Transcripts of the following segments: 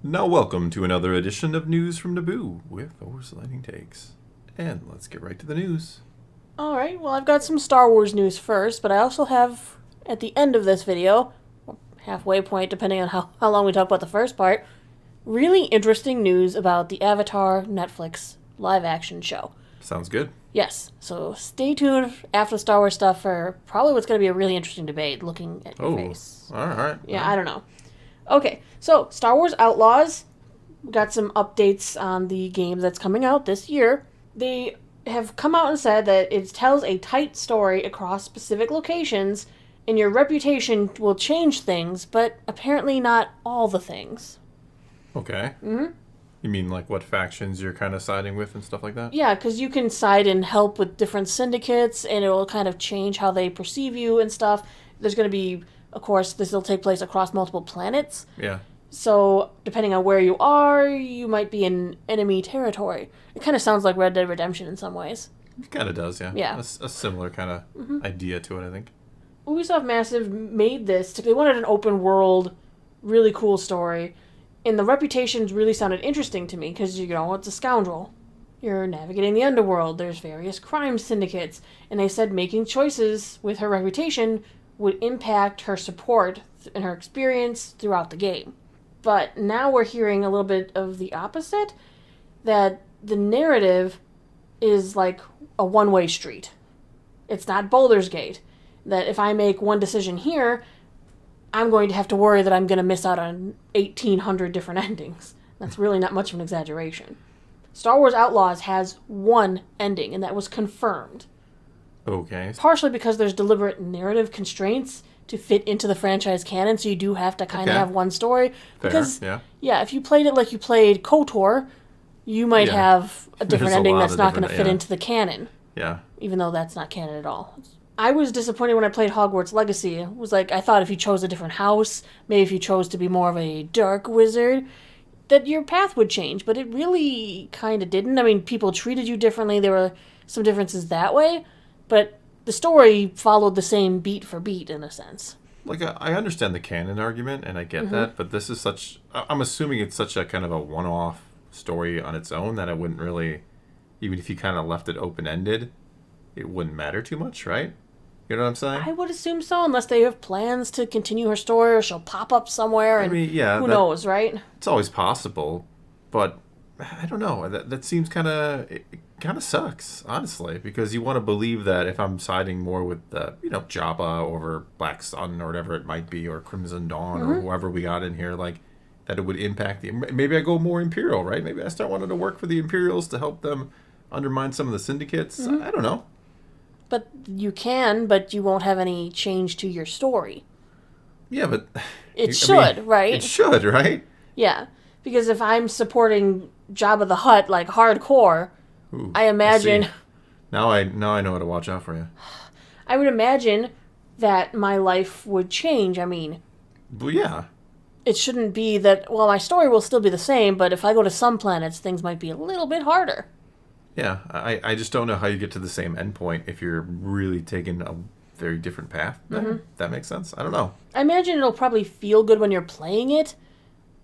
Now welcome to another edition of News from Naboo with Oversliding Takes. And let's get right to the news. Alright, well I've got some Star Wars news first, but I also have, at the end of this video, halfway point depending on how long we talk about the first part, really interesting news about the Avatar Netflix live-action show. Sounds good. Yes, so stay tuned after the Star Wars stuff for probably what's going to be a really interesting debate looking at your face. Alright. Yeah, I don't know. Okay, so Star Wars Outlaws, we got some updates on the game that's coming out this year. They have come out and said that it tells a tight story across specific locations, and your reputation will change things, but apparently not all the things. Okay. Mm-hmm. You mean like what factions you're kind of siding with and stuff like that? Yeah, because you can side and help with different syndicates, and it will kind of change how they perceive you and stuff. There's going to be, of course, this will take place across multiple planets. Yeah. So, depending on where you are, you might be in enemy territory. It kind of sounds like Red Dead Redemption in some ways. It kind of does, yeah. Yeah. A similar kind of idea to it, I think. Ubisoft Massive made this. They wanted an open world, really cool story. And the reputations really sounded interesting to me because, it's a scoundrel. You're navigating the underworld. There's various crime syndicates. And they said making choices with her reputation would impact her support and her experience throughout the game. But now we're hearing a little bit of the opposite, that the narrative is like a one-way street. It's not Baldur's Gate. That if I make one decision here, I'm going to have to worry that I'm going to miss out on 1,800 different endings. That's really not much of an exaggeration. Star Wars Outlaws has one ending, and that was confirmed. Okay. Partially because there's deliberate narrative constraints to fit into the franchise canon, so you do have to kind of have one story. Fair, because, yeah, if you played it like you played KOTOR, you might have a different ending that's not going to fit into the canon. Yeah. Even though that's not canon at all. I was disappointed when I played Hogwarts Legacy. It was like, I thought if you chose a different house, maybe if you chose to be more of a dark wizard, that your path would change, but it really kind of didn't. I mean, people treated you differently. There were some differences that way, but the story followed the same beat for beat, in a sense. Like, I understand the canon argument, and I get that, but this is I'm assuming it's such a kind of a one-off story on its own that it wouldn't really, even if you kind of left it open-ended, it wouldn't matter too much, right? You know what I'm saying? I would assume so, unless they have plans to continue her story, or she'll pop up somewhere, and who knows, right? It's always possible, but I don't know. That seems it kind of sucks, honestly, because you want to believe that if I'm siding more with, Jabba over Black Sun or whatever it might be, or Crimson Dawn or whoever we got in here, like, that it would impact maybe I go more Imperial, right? Maybe I start wanting to work for the Imperials to help them undermine some of the syndicates. I don't know. But you can, but you won't have any change to your story. Yeah, but... It should, right? It should, right? Yeah, because if I'm supporting Jabba the Hutt, like, hardcore, I imagine... Now I know how to watch out for you. I would imagine that my life would change. I mean... Well, yeah. It shouldn't be that, my story will still be the same, but if I go to some planets, things might be a little bit harder. Yeah, I just don't know how you get to the same endpoint if you're really taking a very different path. That makes sense? I don't know. I imagine it'll probably feel good when you're playing it,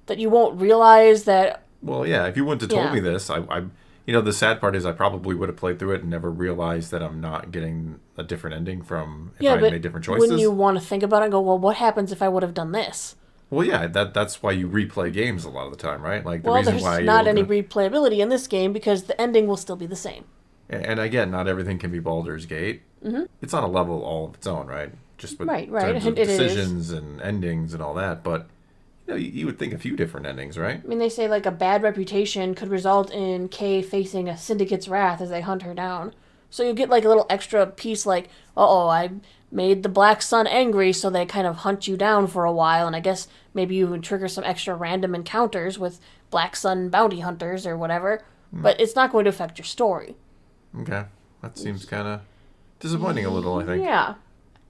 that you won't realize that... Well, yeah, if you wouldn't have told me this, the sad part is I probably would have played through it and never realized that I'm not getting a different ending from if I had made different choices. Wouldn't you want to think about it and go, well, what happens if I would have done this? Well, yeah, that's why you replay games a lot of the time, right? Like the reason why there's not any replayability in this game because the ending will still be the same. And again, not everything can be Baldur's Gate. Mm-hmm. It's on a level all of its own, right? Just with terms of decisions and endings and all that. But you would think a few different endings, right? I mean, they say like a bad reputation could result in Kay facing a syndicate's wrath as they hunt her down. So you get like a little extra piece like, I made the Black Sun angry, so they kind of hunt you down for a while, and I guess maybe you would trigger some extra random encounters with Black Sun bounty hunters or whatever, but it's not going to affect your story. Okay. That seems kind of disappointing a little, I think. Yeah.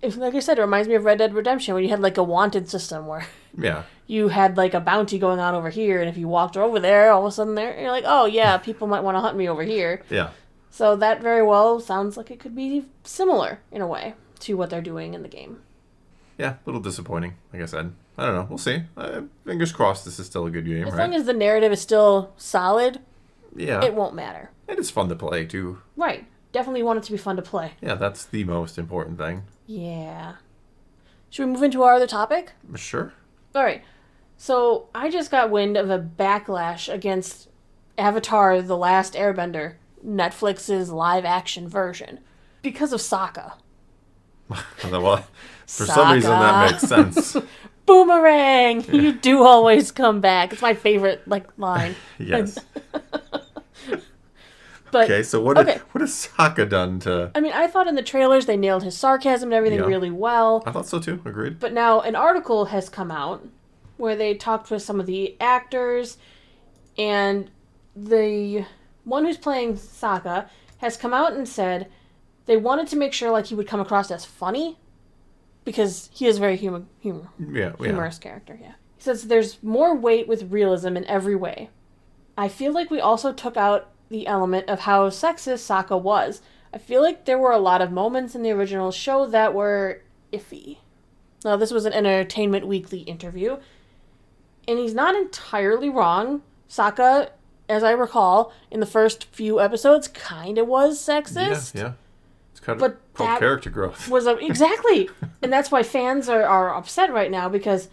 Like I said, it reminds me of Red Dead Redemption when you had like a wanted system where you had like a bounty going on over here, and if you walked over there, all of a sudden you're like, oh yeah, people might want to hunt me over here. Yeah. So that very well sounds like it could be similar in a way to what they're doing in the game. Yeah, a little disappointing, like I said. I don't know. We'll see. Fingers crossed this is still a good game, As right? long as the narrative is still solid, Yeah. it won't matter. And it's fun to play, too. Right. Definitely want it to be fun to play. Yeah, that's the most important thing. Yeah. Should we move into our other topic? Sure. All right. So I just got wind of a backlash against Avatar: The Last Airbender, Netflix's live-action version, because of Sokka. Well, for some reason that makes sense. Boomerang! Yeah. You do always come back. It's my favorite line. Yes. But, okay, so what has Sokka done to... I mean, I thought in the trailers they nailed his sarcasm and everything really well. I thought so too, agreed. But now an article has come out where they talked with some of the actors, and the one who's playing Sokka has come out and said they wanted to make sure he would come across as funny, because he is a very humorous character, yeah. He says there's more weight with realism in every way. I feel like we also took out the element of how sexist Sokka was. I feel like there were a lot of moments in the original show that were iffy. Now, this was an Entertainment Weekly interview, and he's not entirely wrong. Sokka, as I recall, in the first few episodes, kind of was sexist. Yeah. It's kind of called character growth. Exactly. And that's why fans are upset right now, because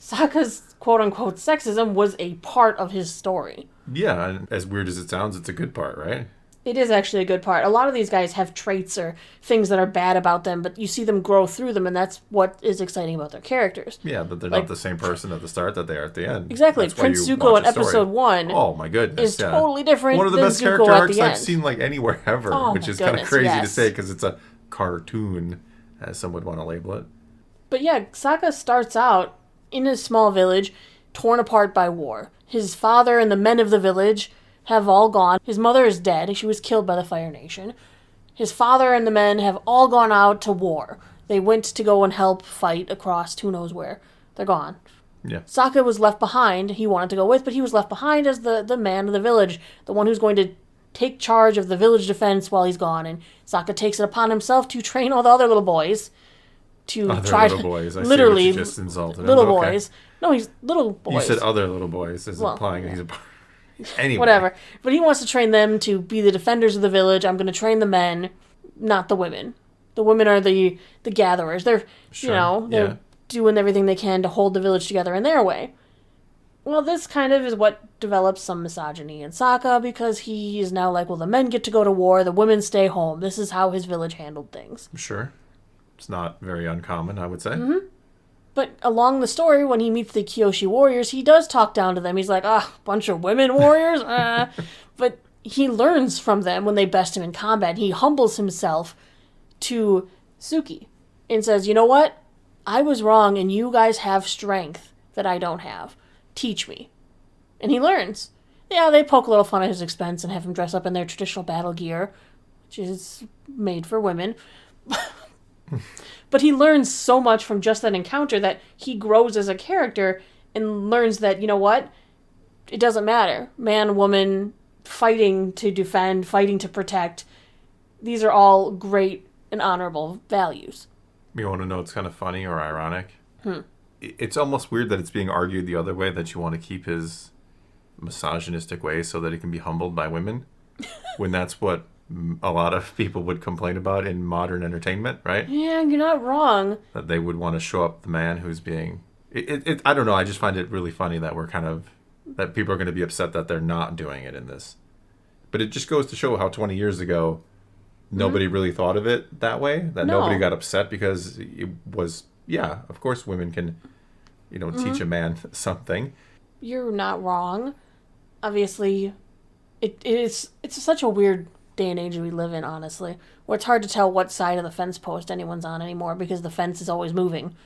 Sokka's quote-unquote sexism was a part of his story. Yeah, and as weird as it sounds, it's a good part, right? It is actually a good part. A lot of these guys have traits or things that are bad about them, but you see them grow through them, and that's what is exciting about their characters. Yeah, that they're not the same person at the start that they are at the end. Exactly. Prince Zuko in episode 1 oh, my goodness, is totally different one of the than best Zuko character arcs I've seen anywhere ever, which is kind of crazy to say because it's a cartoon, as some would want to label it. But yeah, Sokka starts out in a small village, torn apart by war. His father and the men of the village have all gone. His mother is dead. She was killed by the Fire Nation. His father and the men have all gone out to war. They went to go and help fight across who knows where. They're gone. Yeah. Sokka was left behind. He wanted to go with, but he was left behind as the man of the village, the one who's going to take charge of the village defense while he's gone. And Sokka takes it upon himself to train all the other little boys to boys. I literally see what you just insulted little him. boys. Okay. No, he's little boys. You said other little boys, as implying he's a anyway. Whatever. But he wants to train them to be the defenders of the village. I'm going to train the men, not the women. The women are the gatherers. They're they're doing everything they can to hold the village together in their way. Well, this kind of is what develops some misogyny in Sokka, because he is now like, well, the men get to go to war, the women stay home. This is how his village handled things. Sure. It's not very uncommon, I would say. Mm-hmm. But along the story, when he meets the Kyoshi warriors, he does talk down to them. He's like, bunch of women warriors? But he learns from them when they best him in combat. He humbles himself to Suki and says, you know what? I was wrong, and you guys have strength that I don't have. Teach me. And he learns. Yeah, they poke a little fun at his expense and have him dress up in their traditional battle gear, which is made for women. But he learns so much from just that encounter that he grows as a character and learns that, you know what? It doesn't matter. Man, woman, fighting to defend, fighting to protect. These are all great and honorable values. You want to know what's kind of funny or ironic? It's almost weird that it's being argued the other way, that you want to keep his misogynistic ways so that he can be humbled by women, when that's what a lot of people would complain about in modern entertainment, right? Yeah, you're not wrong. That they would want to show up the man who's being... I don't know, I just find it really funny that that people are going to be upset that they're not doing it in this. But it just goes to show how 20 years ago, nobody really thought of it that way, that nobody got upset because it was, of course women can, teach a man something. You're not wrong. Obviously, it's such a weird day and age we live in, honestly, where it's hard to tell what side of the fence post anyone's on anymore, because the fence is always moving.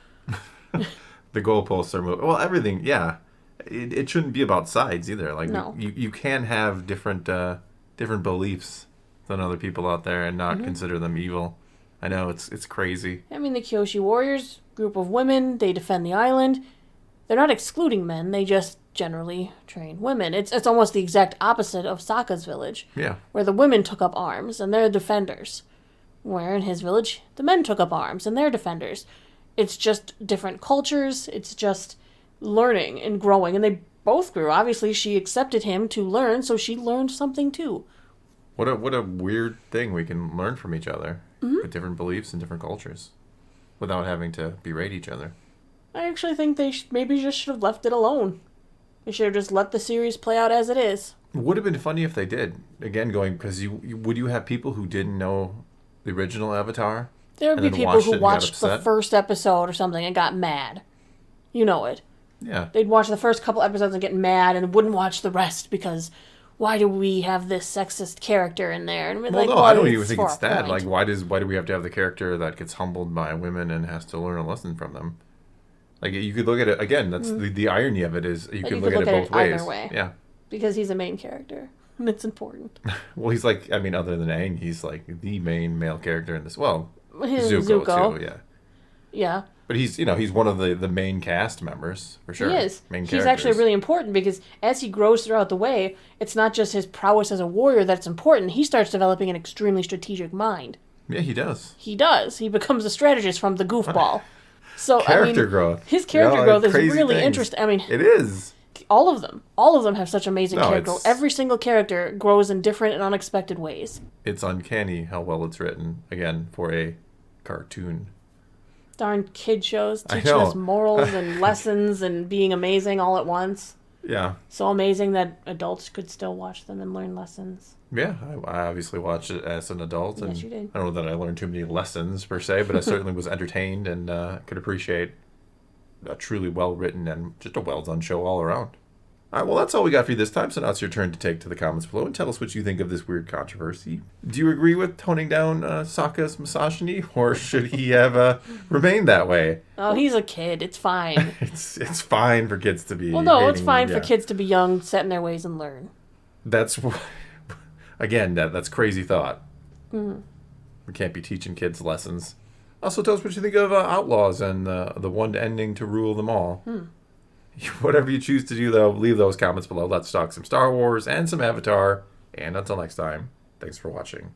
The goalposts are moving. Well, everything, it shouldn't be about sides either. Like, no. You can have different beliefs than other people out there and not consider them evil. I know, it's crazy. I mean, the Kyoshi warriors, group of women, they defend the island. They're not excluding men, they just generally train women. It's almost the exact opposite of Sokka's village. Yeah. Where the women took up arms and they're defenders. Where in his village, the men took up arms and they're defenders. It's just different cultures. It's just learning and growing. And they both grew. Obviously, she accepted him to learn, so she learned something too. What a weird thing we can learn from each other with different beliefs and different cultures without having to berate each other. I actually think they maybe just should have left it alone. They should have just let the series play out as it is. Would have been funny if they did. Again, because would you have people who didn't know the original Avatar? There would be people who watched the first episode or something and got mad. You know it. Yeah. They'd watch the first couple episodes and get mad and wouldn't watch the rest because why do we have this sexist character in there? And I don't even think it's that. Like, why do we have to have the character that gets humbled by women and has to learn a lesson from them? Like, you could look at it, again, that's the irony of it is you can look at it both ways. Either way. Yeah. Because he's a main character. And it's important. Well, he's like, I mean, other than Aang, he's like the main male character in this. Well, Zuko too, yeah. Yeah. But he's one of the main cast members, for sure. He is. Main he's actually really important because as he grows throughout the way, it's not just his prowess as a warrior that's important. He starts developing an extremely strategic mind. Yeah, he does. He does. He becomes a strategist from the goofball. So character growth. His character growth is really interesting. I mean, it is. All of them have such amazing character growth. Every single character grows in different and unexpected ways. It's uncanny how well it's written, again, for a cartoon. Darn kid shows teaching us morals and lessons and being amazing all at once. Yeah. So amazing that adults could still watch them and learn lessons. Yeah, I obviously watched it as an adult. And yes, you did. I don't know that I learned too many lessons, per se, but I certainly was entertained and could appreciate a truly well-written and just a well-done show all around. All right, well, that's all we got for you this time, so now it's your turn to take to the comments below and tell us what you think of this weird controversy. Do you agree with toning down Sokka's misogyny, or should he have remained that way? Oh, he's a kid. It's fine. It's fine for kids to be it's fine for kids to be young, set in their ways, and learn. That's, again, that's crazy thought. Mm-hmm. We can't be teaching kids lessons. Also, tell us what you think of Outlaws and the one ending to rule them all. Whatever you choose to do, though, leave those comments below. Let's talk some Star Wars and some Avatar. And until next time, thanks for watching.